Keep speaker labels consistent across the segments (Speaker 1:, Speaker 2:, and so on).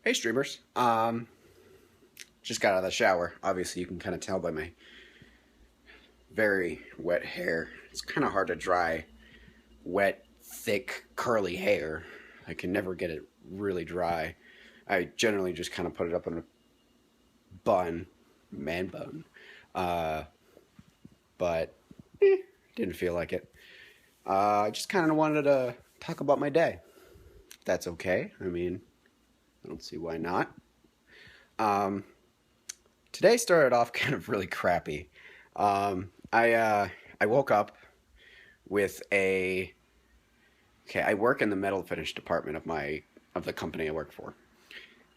Speaker 1: Hey streamers. Just got out of the shower. Obviously, you can kind of tell by my very wet hair. It's kind of hard to dry wet, thick, curly hair. I can never get it really dry. I generally just kind of put it up in a bun, man bun. Uh, but didn't feel like it. I just kind of wanted to talk about my day. If that's okay. I mean, I don't see why not. Um, Today started off kind of really crappy. I woke up with a okay. I work in the metal finish department of the company I work for,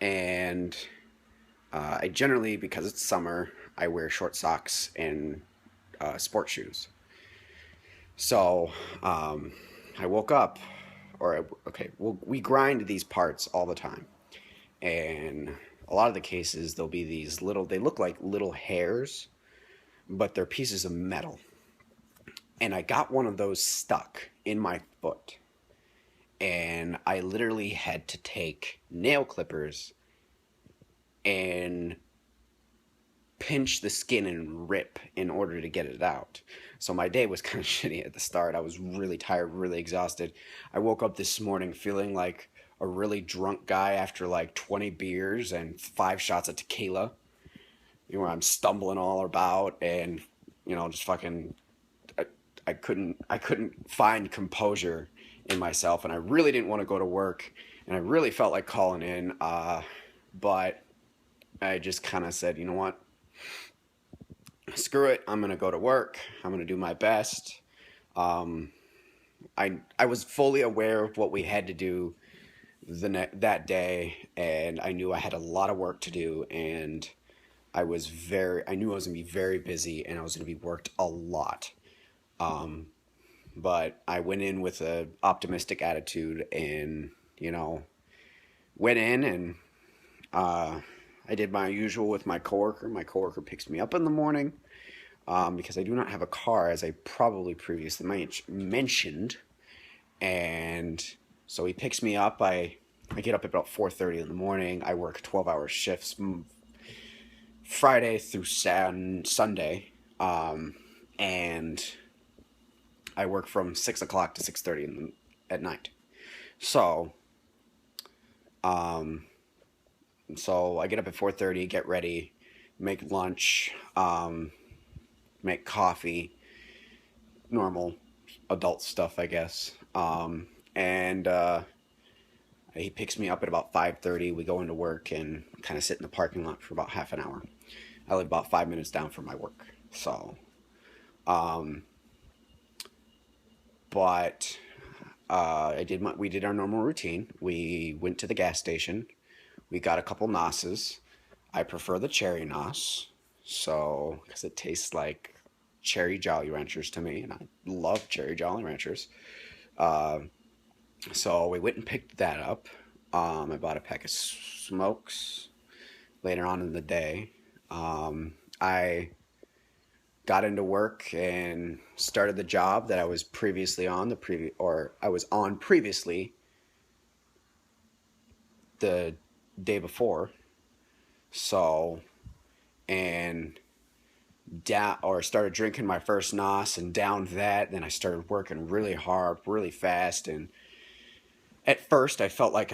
Speaker 1: and I generally, because it's summer, I wear short socks and sport shoes. So I woke up, okay, well, we grind these parts all the time, and a lot of the cases there'll be these little. They look like little hairs, but they're pieces of metal. And I got one of those stuck in my foot. And I literally had to take nail clippers and pinch the skin and rip in order to get it out. So my day was kind of shitty at the start. I was really tired, really exhausted. I woke up this morning feeling like a really drunk guy after like 20 beers and 5 shots of tequila. I'm stumbling all about and just fucking I, I couldn't find composure in myself, and I really didn't want to go to work, and I really felt like calling in, but I just kind of said, you know what, screw it, I'm gonna go to work. I'm gonna do my best. Um, I was fully aware of what we had to do that day, and I knew I had a lot of work to do, and I knew I was gonna be very busy, and I was gonna be worked a lot. Um, but I went in with a optimistic attitude and went in and uh, I did my usual with my coworker. My coworker picks me up in the morning because I do not have a car, as I probably previously mentioned, and so he picks me up. I get up at about 4:30 in the morning. I work 12-hour shifts Friday through Sunday, and I work from 6 o'clock to 6:30 at night. So, um, so I get up at 4:30, get ready, make lunch, make coffee, normal adult stuff, I guess. And he picks me up at about 5:30. We go into work and kind of sit in the parking lot for about half an hour. I live about 5 minutes down from my work, so. Um, but we did our normal routine. We went to the gas station. We got a couple Nosses. I prefer the cherry Nos, so because it tastes like cherry Jolly Ranchers to me, and I love cherry Jolly Ranchers. Uh, so we went and picked that up. I bought a pack of smokes later on in the day. I got into work and started the job that I was previously on I was on previously the day before. So, and started drinking my first Nos and downed that. Then I started working really hard, really fast, and at first I felt like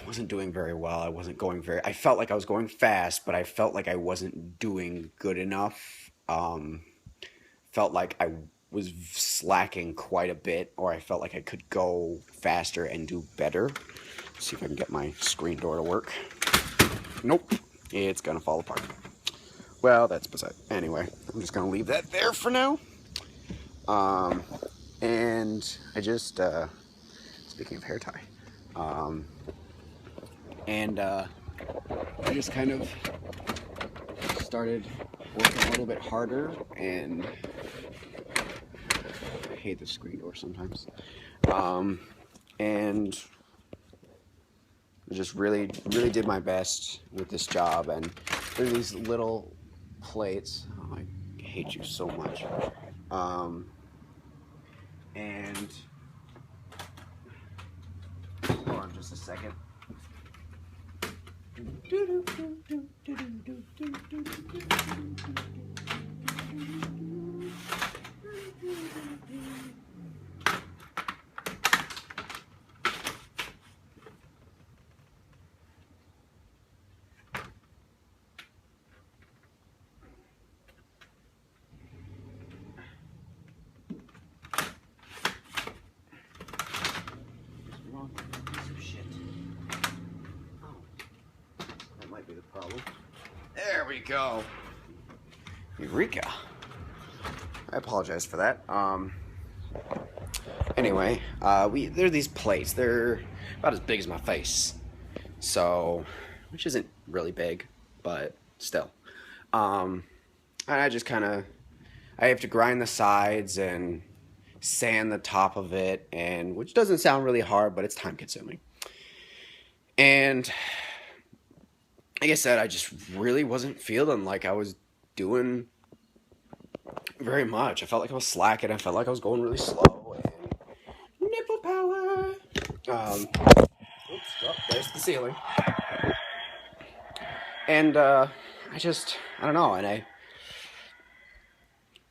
Speaker 1: wasn't doing very well. I felt like I was going fast, but I felt like I wasn't doing good enough. Felt like I was slacking quite a bit, or I felt like I could go faster and do better. Let's see if I can get my screen door to work. Nope, it's gonna fall apart. Well, that's beside. Anyway, I'm just gonna leave that there for now. Um, and I just speaking of hair tie, um, and I just kind of started working a little bit harder, and I hate the screen door sometimes. And I just really, really did my best with this job, and there are these little plates. Oh, I hate you so much. Um, and hold on just a second. Be the problem. There we go. Eureka. I apologize for that. Anyway, there are these plates. They're about as big as my face. So, which isn't really big, but still. And I just kind of, I have to grind the sides and sand the top of it, and which doesn't sound really hard, but it's time consuming. And like I said, I just really wasn't feeling like I was doing very much. I felt like I was slacking. I felt like I was going really slow. And nipple power. Oops, oh, there's the ceiling. And I don't know. And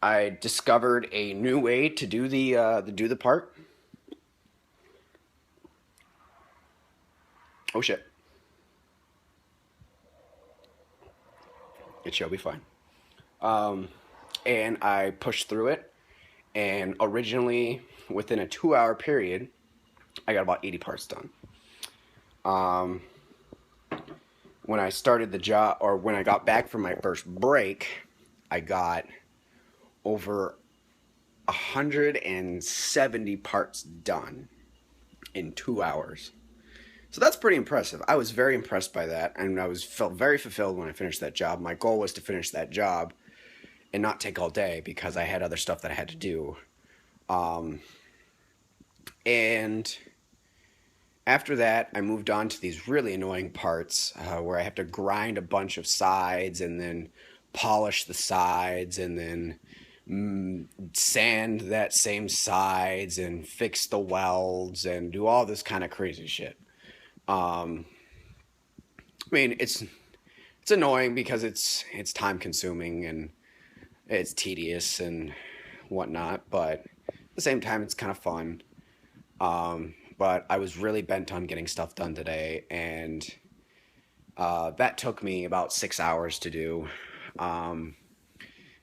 Speaker 1: I discovered a new way to do the part. Oh shit. It shall be fine. And I pushed through it. And originally, within a 2-hour period, I got about 80 parts done. When I started the job, or when I got back from my first break, I got over 170 parts done in 2 hours. So that's pretty impressive. I was very impressed by that, and felt very fulfilled when I finished that job. My goal was to finish that job and not take all day because I had other stuff that I had to do. And after that, I moved on to these really annoying parts where I have to grind a bunch of sides and then polish the sides and then sand that same sides and fix the welds and do all this kind of crazy shit. I mean, it's annoying because it's time consuming and it's tedious and whatnot, but at the same time, it's kind of fun. But I was really bent on getting stuff done today, and that took me about 6 hours to do. Then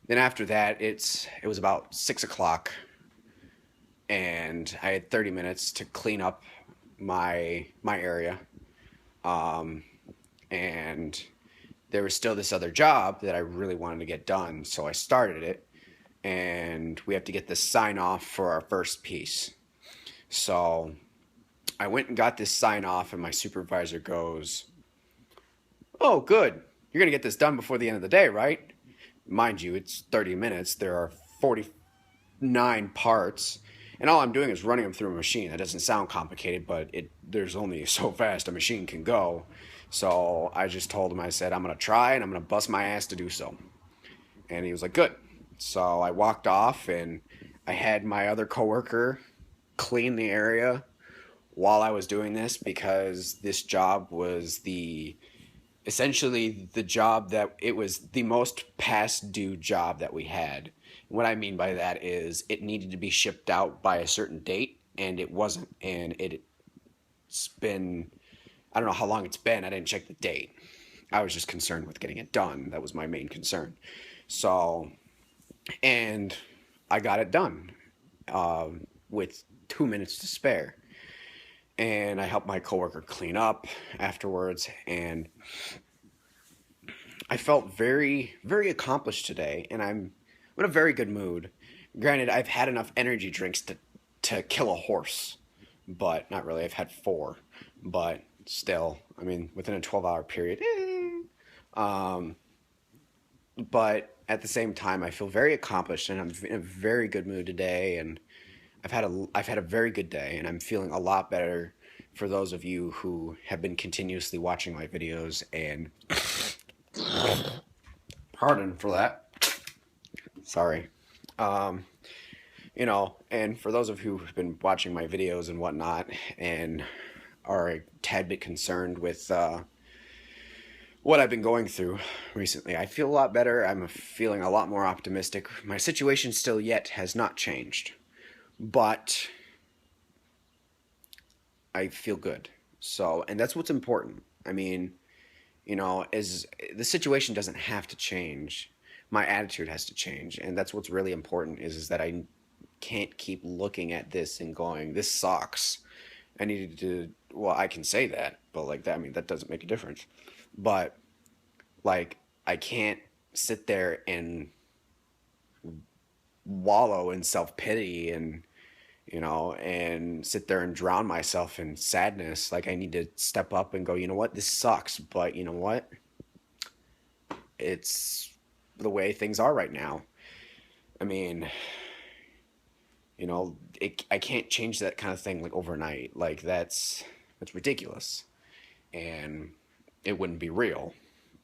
Speaker 1: after that, it was about 6 o'clock, and I had 30 minutes to clean up my area. And there was still this other job that I really wanted to get done, so I started it, and we have to get this sign off for our first piece. So I went and got this sign off, and my supervisor goes, "Oh, good. You're going to get this done before the end of the day, right?" Mind you, it's 30 minutes. There are 49 parts, and all I'm doing is running them through a machine. That doesn't sound complicated, but there's only so fast a machine can go. So I just told him, I said, I'm going to try, and I'm going to bust my ass to do so. And he was like, good. So I walked off, and I had my other coworker clean the area while I was doing this, because this job was essentially the job that it was the most past due job that we had. What I mean by that is it needed to be shipped out by a certain date, and it wasn't. And it's been, I don't know how long it's been. I didn't check the date. I was just concerned with getting it done. That was my main concern. So, and I got it done with 2 minutes to spare. And I helped my coworker clean up afterwards, and I felt very, very accomplished today, and I'm in a very good mood. Granted, I've had enough energy drinks to kill a horse, but not really. I've had 4, but still, I mean, within a 12-hour period. But at the same time, I feel very accomplished, and I'm in a very good mood today, and I've had a very good day, and I'm feeling a lot better for those of you who have been continuously watching my videos, and pardon for that. Sorry. And for those of you who've been watching my videos and whatnot and are a tad bit concerned with what I've been going through recently. I feel a lot better. I'm feeling a lot more optimistic. My situation still yet has not changed, but I feel good. So, and that's what's important. I mean, is the situation doesn't have to change. My attitude has to change, and that's what's really important is that I can't keep looking at this and going, "This sucks." I needed to. Well, I can say that, but like that, I mean, that doesn't make a difference. But like, I can't sit there and wallow in self pity and and sit there and drown myself in sadness. Like I need to step up and go, you know what, this sucks, but you know what, it's the way things are right now. I mean, I can't change that kind of thing like overnight. Like that's ridiculous, and it wouldn't be real,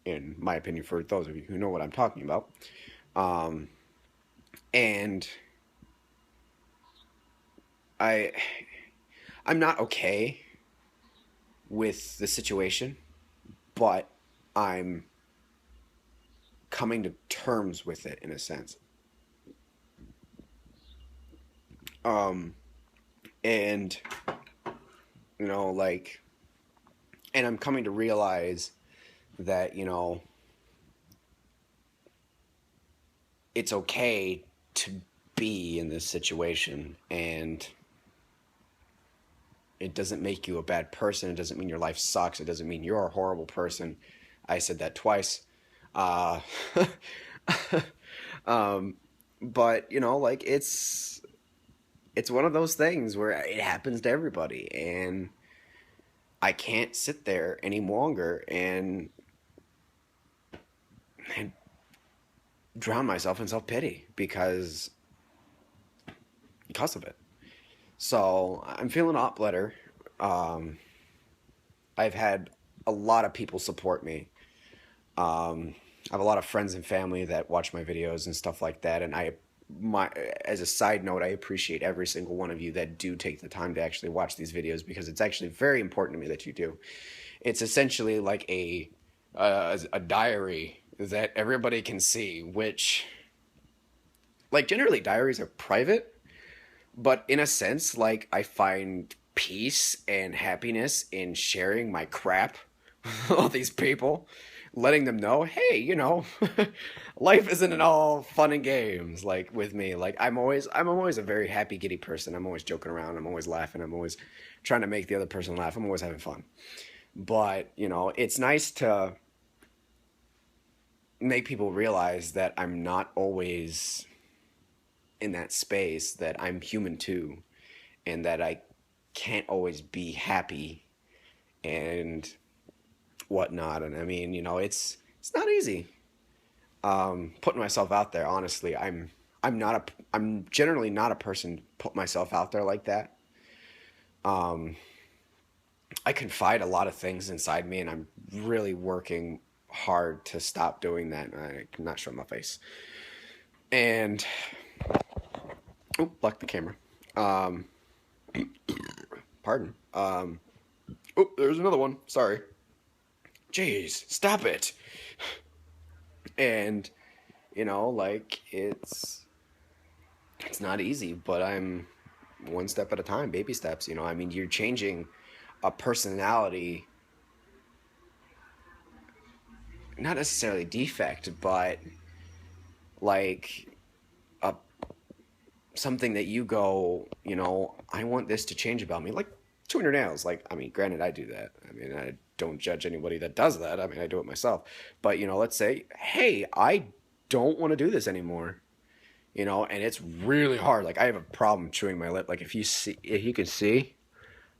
Speaker 1: in my opinion. For those of you who know what I'm talking about, um, and I I'm not okay with the situation, but I'm coming to terms with it in a sense. Um, and like, and I'm coming to realize that it's okay to be in this situation, and it doesn't make you a bad person. It doesn't mean your life sucks. It doesn't mean you're a horrible person. I said that twice. Uh, um, but like it's one of those things where it happens to everybody, and I can't sit there any longer and drown myself in self pity because of it. So I'm feeling a lot better. Um, I've had a lot of people support me. I have a lot of friends and family that watch my videos and stuff like that, and my as a side note, I appreciate every single one of you that do take the time to actually watch these videos, because it's actually very important to me that you do. It's essentially like a diary that everybody can see, which, like, generally diaries are private, but in a sense, like, I find peace and happiness in sharing my crap with all these people, letting them know, hey, life isn't all fun and games. Like with me, like I'm always a very happy, giddy person. I'm always joking around. I'm always laughing. I'm always trying to make the other person laugh. I'm always having fun. But it's nice to make people realize that I'm not always in that space, that I'm human too, and that I can't always be happy and whatnot. And I mean, it's not easy. Putting myself out there. Honestly, I'm generally not a person to put myself out there like that. Um, I confide a lot of things inside me, and I'm really working hard to stop doing that. I'm not showing my face. And oh, block the camera. Um, Pardon. Oh, there's another one. Sorry. Jeez, stop it. And like it's not easy, but I'm one step at a time, baby steps. I mean, you're changing a personality, not necessarily defect, but like a something that you go, I want this to change about me, like chewing your nails. Like, I mean, granted, I do that. I mean, I don't judge anybody that does that. I mean, I do it myself. But let's say, hey, I don't want to do this anymore. And it's really hard. Like, I have a problem chewing my lip. Like, if you can see,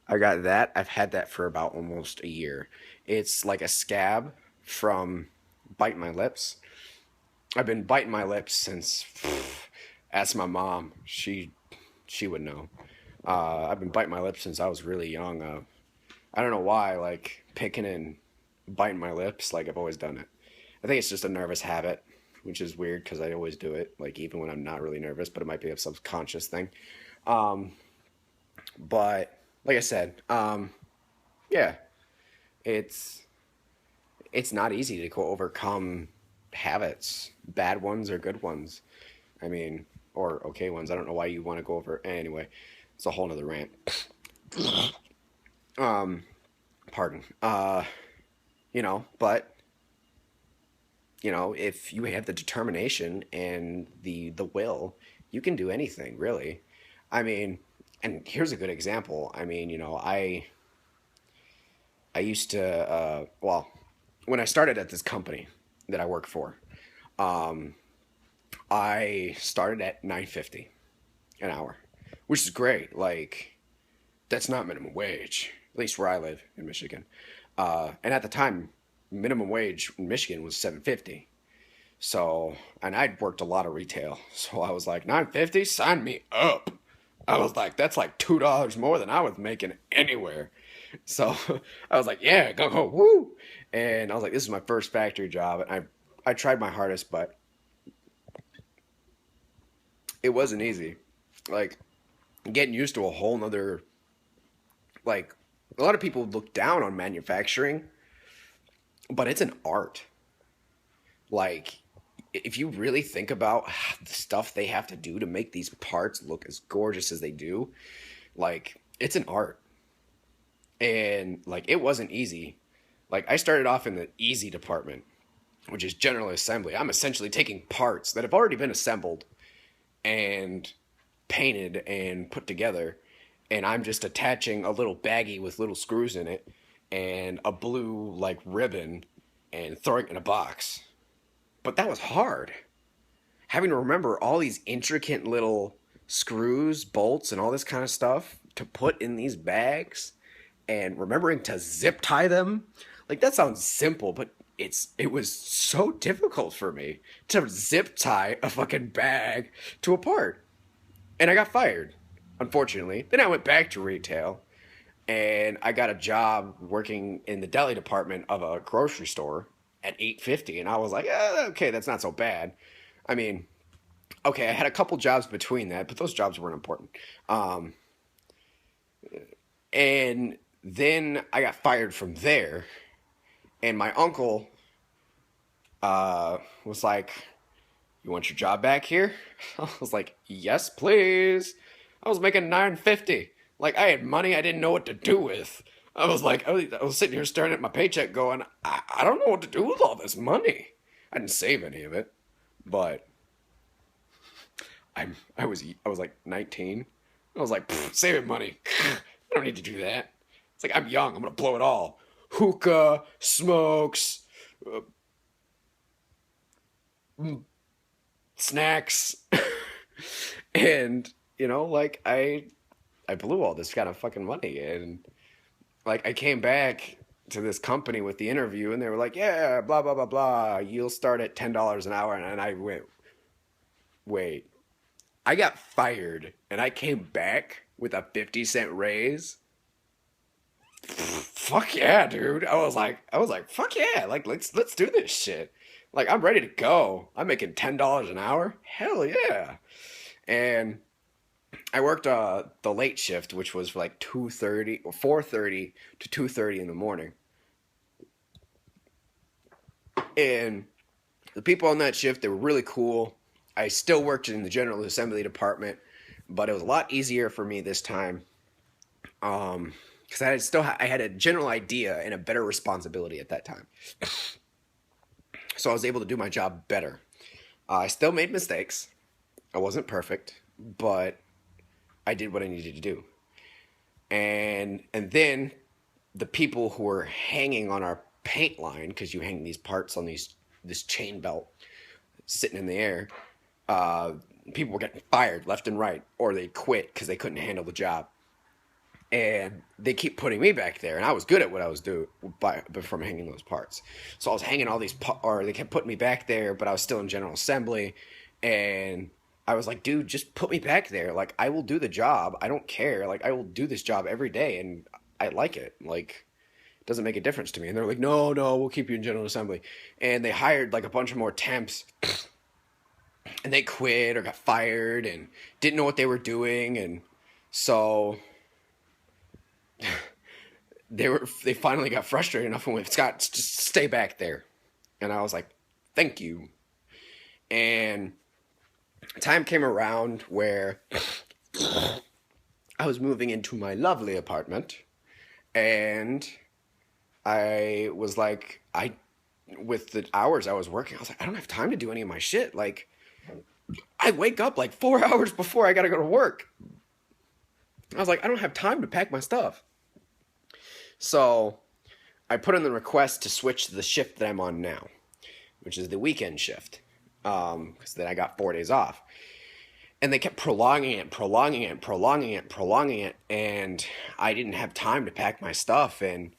Speaker 1: I got that. I've had that for about almost a year. It's like a scab from biting my lips. I've been biting my lips since. Ask my mom. She would know. I've been biting my lips since I was really young. I don't know why. Like picking and biting my lips. Like I've always done it. I think it's just a nervous habit, which is weird because I always do it. Like even when I'm not really nervous, but it might be a subconscious thing. Um, but like I said, yeah, it's it's not easy to go overcome habits, bad ones or good ones. I mean, or okay ones. I don't know why you want to go over. Anyway, it's a whole nother rant. Um, Pardon. But if you have the determination and the will, you can do anything, really. I mean, and here's a good example. I mean, I used to well, when I started at this company that I work for, um, I started at 9.50 an hour, which is great. Like, that's not minimum wage, at least where I live in Michigan. And at the time, minimum wage in Michigan was 7.50. So, and I'd worked a lot of retail, so I was like, 9.50, sign me up. I was like, that's like $2 more than I was making anywhere. So I was like, yeah, go, woo. And I was like, this is my first factory job. And I tried my hardest, but it wasn't easy. Like, getting used to a whole nother, like, a lot of people look down on manufacturing, but it's an art. Like, if you really think about the stuff they have to do to make these parts look as gorgeous as they do, like, it's an art. And, like, it wasn't easy. Like, I started off in the easy department, which is general assembly. I'm essentially taking parts that have already been assembled and painted and put together, and I'm just attaching a little baggie with little screws in it and a blue like ribbon and throwing it in a box. But that was hard. Having to remember all these intricate little screws, bolts, and all this kind of stuff to put in these bags and remembering to zip tie them. Like, that sounds simple, but it was so difficult for me to zip tie a fucking bag to a part. And I got fired, unfortunately. Then I went back to retail and I got a job working in the deli department of a grocery store at 8.50, and I was like, okay, that's not so bad. I mean, okay, I had a couple jobs between that, but those jobs weren't important. Um, and then I got fired from there, and my uncle was like, "You want your job back here?" I was like, "Yes, please." I was making 9.50. Like, I had money I didn't know what to do with. I was sitting here staring at my paycheck going, I don't know what to do with all this money. I didn't save any of it, but I was like 19. I was like, saving money. I don't need to do that. It's like, I'm young. I'm gonna blow it all. Hookah, smokes, uh, snacks, and like I blew all this kind of fucking money, and like I came back to this company with the interview, and they were like, yeah, blah blah blah blah. You'll start at $10 an hour, and I went, wait. I got fired, and I came back with a 50-cent raise. Fuck yeah, dude. I was like, fuck yeah. Like, let's do this shit. Like, I'm ready to go. I'm making $10 an hour. Hell yeah. And I worked the late shift, which was like 2:30 or 4:30 to 2:30 in the morning. And the people on that shift, they were really cool. I still worked in the general assembly department, but it was a lot easier for me this time. Because I had a general idea and a better responsibility at that time, so I was able to do my job better. I still made mistakes. I wasn't perfect, but I did what I needed to do. And then the people who were hanging on our paint line, because you hang these parts on this chain belt sitting in the air, uh, people were getting fired left and right, or they quit because they couldn't handle the job. And they keep putting me back there, and I was good at what I was doing from hanging those parts. So I was hanging all these, or they kept putting me back there, but I was still in general assembly, and I was like, dude, just put me back there. Like, I will do the job. I don't care. Like, I will do this job every day, and I like it. Like, it doesn't make a difference to me. And they're like, no, no, we'll keep you in general assembly. And they hired like a bunch of more temps, and they quit or got fired and didn't know what they were doing, and so they finally got frustrated enough and went, Scott, just stay back there. And I was like, thank you. And time came around where I was moving into my lovely apartment, and I was like, with the hours I was working, I was like, I don't have time to do any of my shit. Like, I wake up like 4 hours before I gotta go to work. I was like, I don't have time to pack my stuff. So I put in the request to switch to the shift that I'm on now, which is the weekend shift, because then I got 4 days off. And they kept prolonging it, and I didn't have time to pack my stuff, and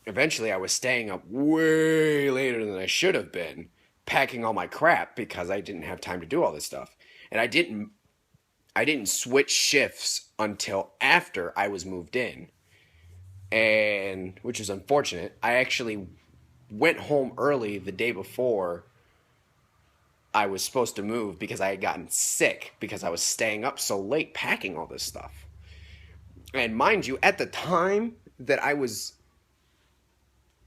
Speaker 1: eventually I was staying up way later than I should have been, packing all my crap because I didn't have time to do all this stuff. And I didn't switch shifts until after I was moved in. And which is unfortunate. I actually went home early the day before I was supposed to move because I had gotten sick because I was staying up so late packing all this stuff. And mind you, at the time that I was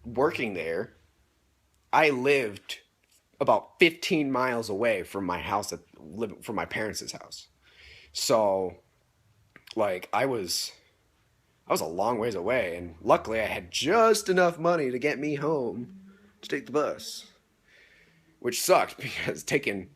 Speaker 1: working there, I lived about 15 miles away from my house, from my parents' house. So, like, I was a long ways away, and luckily I had just enough money to get me home to take the bus, which sucked because taking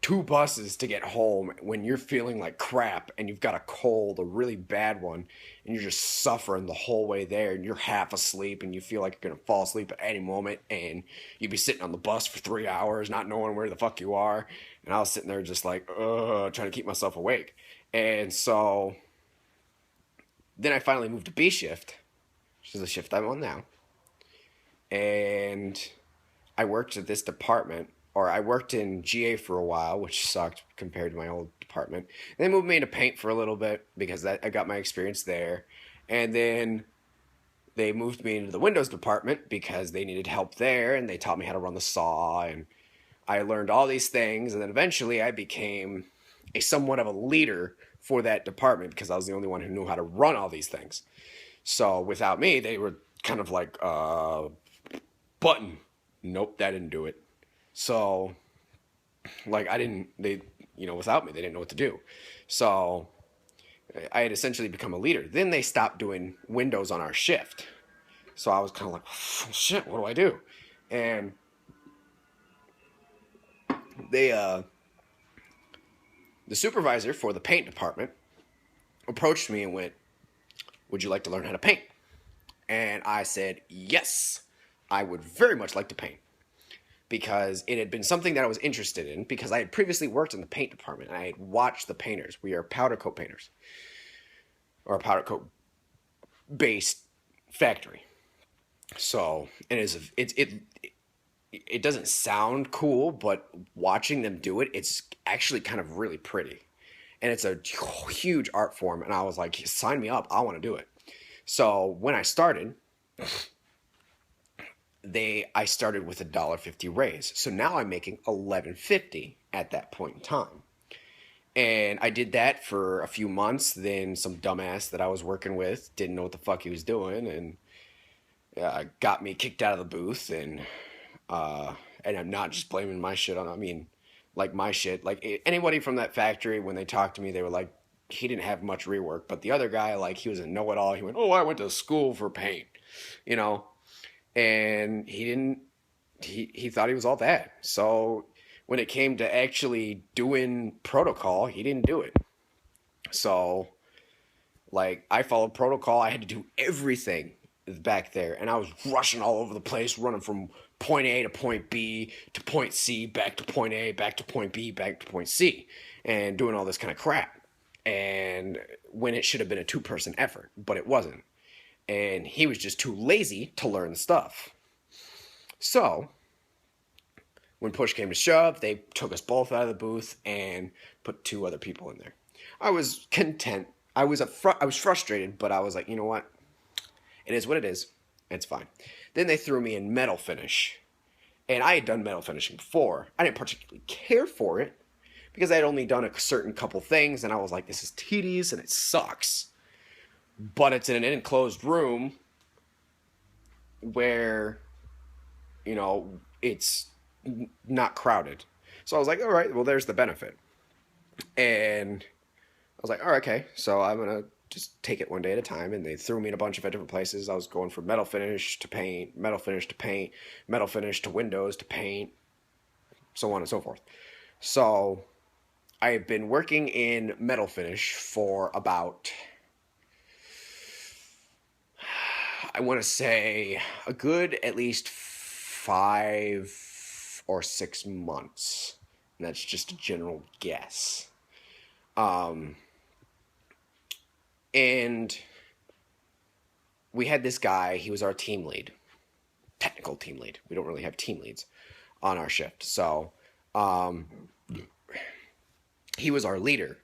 Speaker 1: 2 buses to get home when you're feeling like crap and you've got a cold, a really bad one, and you're just suffering the whole way there, and you're half asleep and you feel like you're gonna fall asleep at any moment, and you'd be sitting on the bus for 3 hours not knowing where the fuck you are. And I was sitting there just like, trying to keep myself awake. And so then I finally moved to B shift, which is the shift I'm on now. And I worked at this department, or I worked in GA for a while, which sucked compared to my old department. And they moved me into paint for a little bit because I got my experience there. And then they moved me into the Windows department because they needed help there, and they taught me how to run the saw, and I learned all these things. And then eventually I became a somewhat of a leader for that department because I was the only one who knew how to run all these things. So without me, they were kind of like, button. Nope, that didn't do it. So, like, without me, they didn't know what to do. So I had essentially become a leader. Then they stopped doing Windows on our shift. So I was kind of like, oh, shit, what do I do? And the supervisor for the paint department approached me and went, would you like to learn how to paint? And I said, yes, I would very much like to paint. Because it had been something that I was interested in, because I had previously worked in the paint department and I had watched the painters. We are powder coat painters, or a powder coat based factory. So it doesn't sound cool, but watching them do it, it's actually kind of really pretty. And it's a huge art form, and I was like, sign me up, I want to do it. So when I started, I started with $1.50 raise. So now I'm making $11.50 at that point in time. And I did that for a few months. Then some dumbass that I was working with didn't know what the fuck he was doing, and got me kicked out of the booth. And I'm not just blaming my shit on, like my shit. Like anybody from that factory, when they talked to me, they were like, he didn't have much rework. But the other guy, like, he was a know-it-all. He went, oh, I went to school for paint, And he thought he was all that. So when it came to actually doing protocol, he didn't do it. So, like, I followed protocol. I had to do everything back there. And I was rushing all over the place, running from point A to point B to point C, back to point A, back to point B, back to point C, and doing all this kind of crap. And when it should have been a 2-person effort, but it wasn't. And he was just too lazy to learn the stuff. So, when push came to shove, they took us both out of the booth and put 2 other people in there. I was content. I was frustrated, but I was like, you know what? It is what it is. It's fine. Then they threw me in metal finish. And I had done metal finishing before. I didn't particularly care for it because I had only done a certain couple things, and I was like, this is tedious and it sucks. But it's in an enclosed room where, it's not crowded. So I was like, all right, well, there's the benefit. And I was like, all right, okay. So I'm going to just take it one day at a time. And they threw me in a bunch of different places. I was going from metal finish to paint, metal finish to paint, metal finish to windows to paint, so on and so forth. So I've been working in metal finish for about, I want to say, a good at least 5 or 6 months. And that's just a general guess. And we had this guy, he was our team lead, technical team lead. We don't really have team leads on our shift. So he was our leader.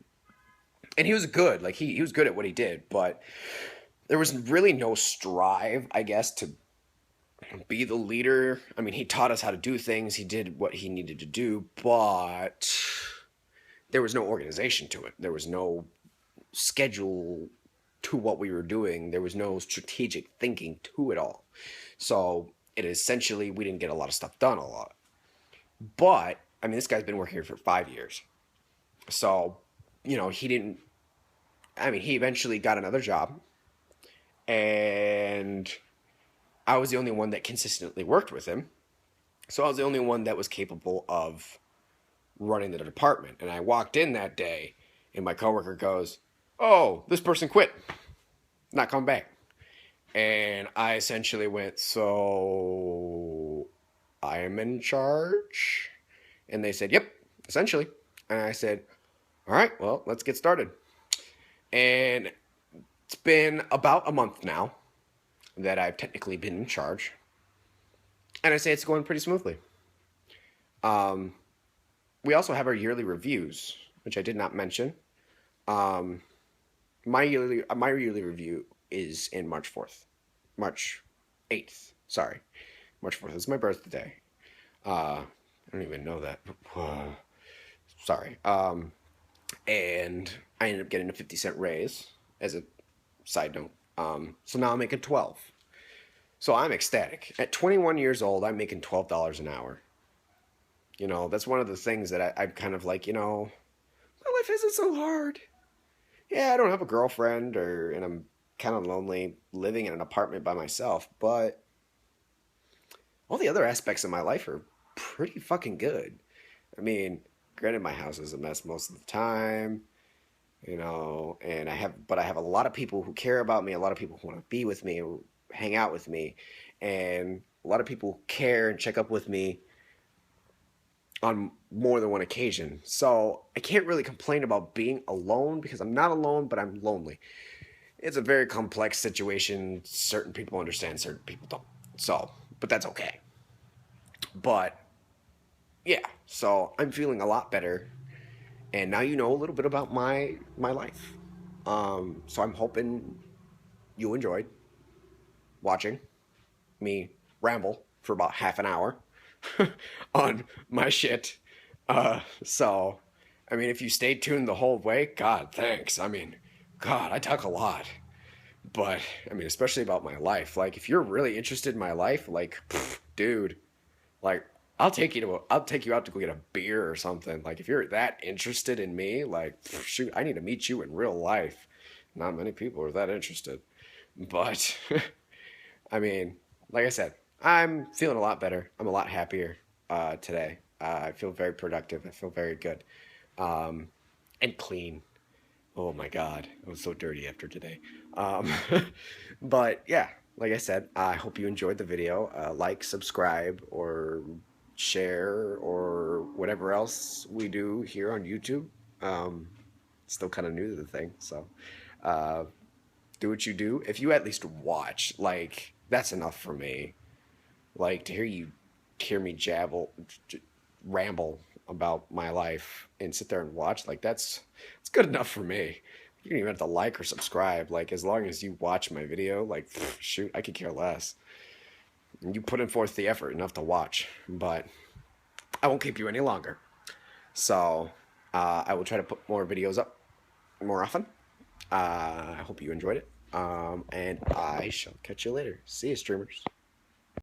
Speaker 1: And he was good. Like, he was good at what he did. But there was really no strive, I guess, to be the leader. I mean, he taught us how to do things. He did what he needed to do. But there was no organization to it. There was no schedule to what we were doing. There was no strategic thinking to it all. So it essentially, we didn't get a lot of stuff done a lot. But, I mean, this guy's been working here for 5 years. So, he eventually got another job. And I was the only one that consistently worked with him. So I was the only one that was capable of running the department. And I walked in that day, and my coworker goes, "Oh, this person quit. Not coming back." And I essentially went, "So I am in charge?" And they said, "Yep, essentially." And I said, "All right, well, let's get started." And it's been about a month now that I've technically been in charge. And I say it's going pretty smoothly. We also have our yearly reviews, which I did not mention. My yearly review is in March 8th. Sorry, March 4th is my birthday. I don't even know that. Sorry. And I ended up getting a 50-cent raise as a side note. So now I'm making 12. So I'm ecstatic. At 21 years old, I'm making $12 an hour. That's one of the things that I'm kind of like, my life isn't so hard. Yeah, I don't have a girlfriend, and I'm kind of lonely living in an apartment by myself, but all the other aspects of my life are pretty fucking good. I mean, granted, my house is a mess most of the time, and I have a lot of people who care about me, a lot of people who want to be with me, who hang out with me, and a lot of people who care and check up with me on more than one occasion. So I can't really complain about being alone, because I'm not alone, but I'm lonely. It's a very complex situation. Certain people understand, certain people don't. So, but that's okay. But yeah, so I'm feeling a lot better. And now you know a little bit about my life. So I'm hoping you enjoyed watching me ramble for about half an hour on my shit. So, I mean, if you stayed tuned the whole way, God, thanks. I mean, God, I talk a lot. But, I mean, especially about my life. Like, if you're really interested in my life, like, dude, like, I'll take you out to go get a beer or something. Like, if you're that interested in me, like, shoot, I need to meet you in real life. Not many people are that interested. But, I mean, like I said, I'm feeling a lot better. I'm a lot happier today. I feel very productive. I feel very good. And clean. Oh my God, I was so dirty after today. But yeah, like I said, I hope you enjoyed the video. Like, subscribe, or share, or whatever else we do here on YouTube. Still kind of new to the thing, so do what you do. If you at least watch, like, that's enough for me. Like, to hear me ramble about my life and sit there and watch, like, it's good enough for me. You don't even have to like or subscribe. Like, as long as you watch my video, like, shoot, I could care less. And you put in forth the effort enough to watch. But I won't keep you any longer. So I will try to put more videos up more often. I hope you enjoyed it. And I shall catch you later. See you, streamers.